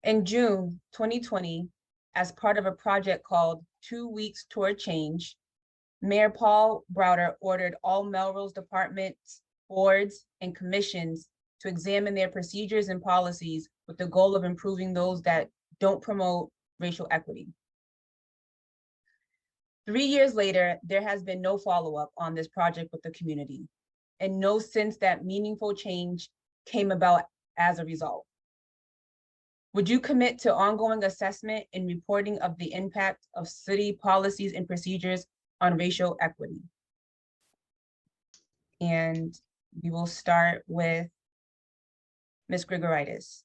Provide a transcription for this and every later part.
In June 2020, as part of a project called 2 Weeks Toward Change, Mayor Paul Brodeur ordered all Melrose departments, boards, and commissions to examine their procedures and policies with the goal of improving those that don't promote racial equity. 3 years later, there has been no follow-up on this project with the community, and no sense that meaningful change came about as a result. Would you commit to ongoing assessment and reporting of the impact of city policies and procedures on racial equity? And we will start with Ms. Grigoritis.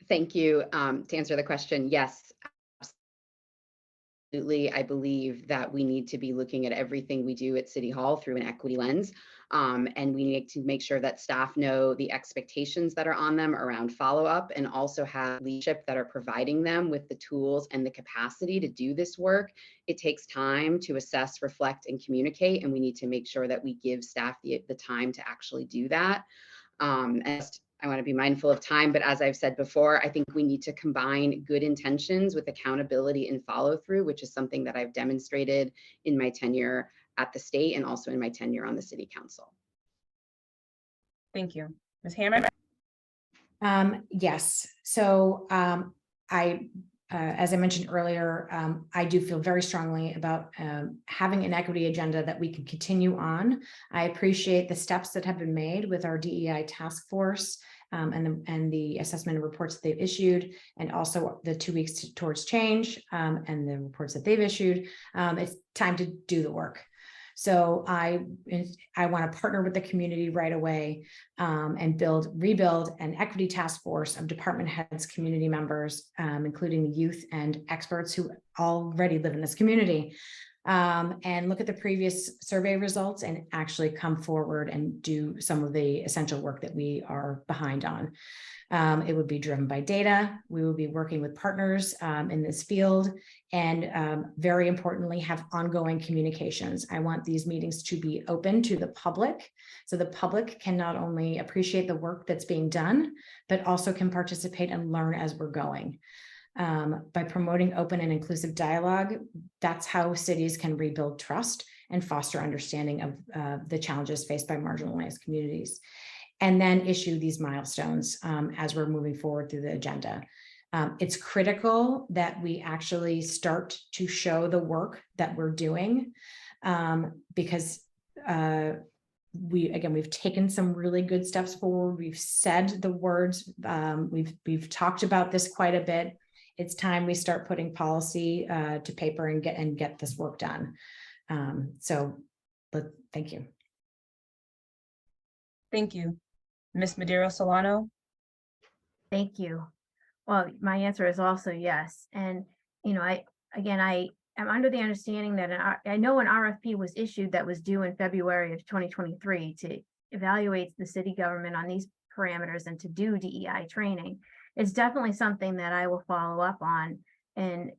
Thank you. To answer the question, yes, absolutely. I believe that we need to be looking at everything we do at City Hall through an equity lens. And we need to make sure that staff know the expectations that are on them around follow-up, and also have leadership that are providing them with the tools and the capacity to do this work. It takes time to assess, reflect, and communicate, and we need to make sure that we give staff the time to actually do that. I want to be mindful of time, but as I've said before, I think we need to combine good intentions with accountability and follow through, which is something that I've demonstrated in my tenure at the state and also in my tenure on the city council. Thank you. Ms. Hammer? Yes. So as I mentioned earlier, I do feel very strongly about having an equity agenda that we can continue on. I appreciate the steps that have been made with our DEI task force and the assessment and reports that they've issued, and also the 2 weeks towards change and the reports that they've issued. It's time to do the work. So I want to partner with the community right away and rebuild an equity task force of department heads, community members, including the youth and experts who already live in this community, and look at the previous survey results and actually come forward and do some of the essential work that we are behind on. It would be driven by data. We will be working with partners in this field, and very importantly, have ongoing communications. I want these meetings to be open to the public, so the public can not only appreciate the work that's being done, but also can participate and learn as we're going. By promoting open and inclusive dialogue, that's how cities can rebuild trust and foster understanding of the challenges faced by marginalized communities, and then issue these milestones as we're moving forward through the agenda. It's critical that we actually start to show the work that we're doing, because we've taken some really good steps forward. We've said the words, we've talked about this quite a bit. It's time we start putting policy to paper and get this work done. But thank you. Thank you. Ms. Madero Solano? Thank you. Well, my answer is also yes. And, I am under the understanding that I know an RFP was issued that was due in February of 2023 to evaluate the city government on these parameters and to do DEI training. It's definitely something that I will follow up on. And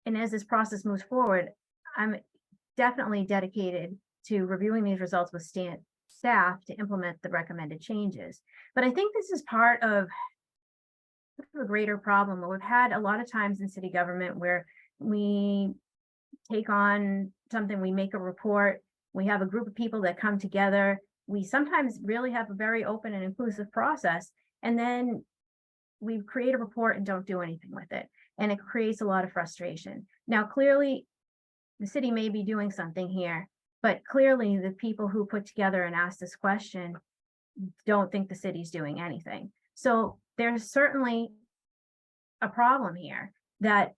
as this process moves forward, I'm definitely dedicated to reviewing these results with staff to implement the recommended changes. But I think this is part of a greater problem. We've had a lot of times in city government where we take on something, we make a report, we have a group of people that come together, we sometimes really have a very open and inclusive process, and then we create a report and don't do anything with it. And it creates a lot of frustration. Now, clearly, the city may be doing something here, but clearly the people who put together and asked this question don't think the city's doing anything. So there's certainly a problem here that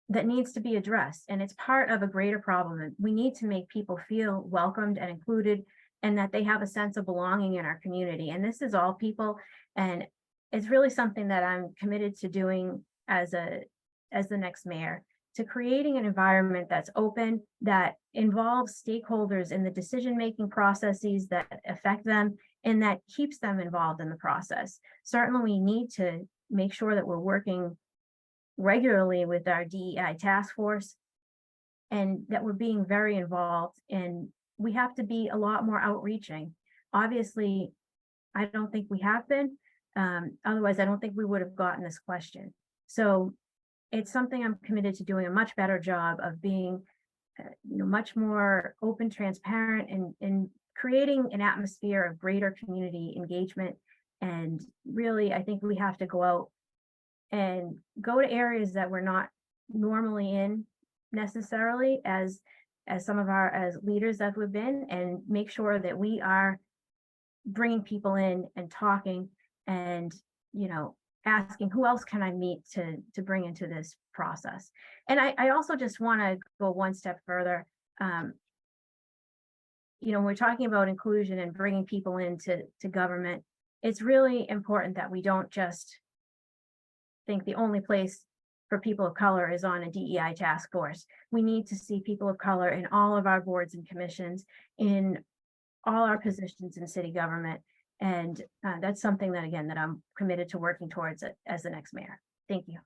needs to be addressed. And it's part of a greater problem. And we need to make people feel welcomed and included, and that they have a sense of belonging in our community. And this is all people. And it's really something that I'm committed to doing as the next mayor, to creating an environment that's open, that involves stakeholders in the decision-making processes that affect them, and that keeps them involved in the process. Certainly, we need to make sure that we're working regularly with our DEI task force, and that we're being very involved, and we have to be a lot more outreaching. Obviously, I don't think we have been, Otherwise, I don't think we would have gotten this question. So it's something I'm committed to doing a much better job of being, much more open, transparent, and creating an atmosphere of greater community engagement. And really, I think we have to go out and go to areas that we're not normally in necessarily as some of our as leaders that we've been, and make sure that we are bringing people in and talking and asking who else can I meet to bring into this process. And I also just want to go one step further. We're talking about inclusion and bringing people into government. It's really important that we don't just think the only place for people of color is on a DEI task force. We need to see people of color in all of our boards and commissions, in all our positions in city government. And that's something that, again, that I'm committed to working towards it as the next mayor. Thank you.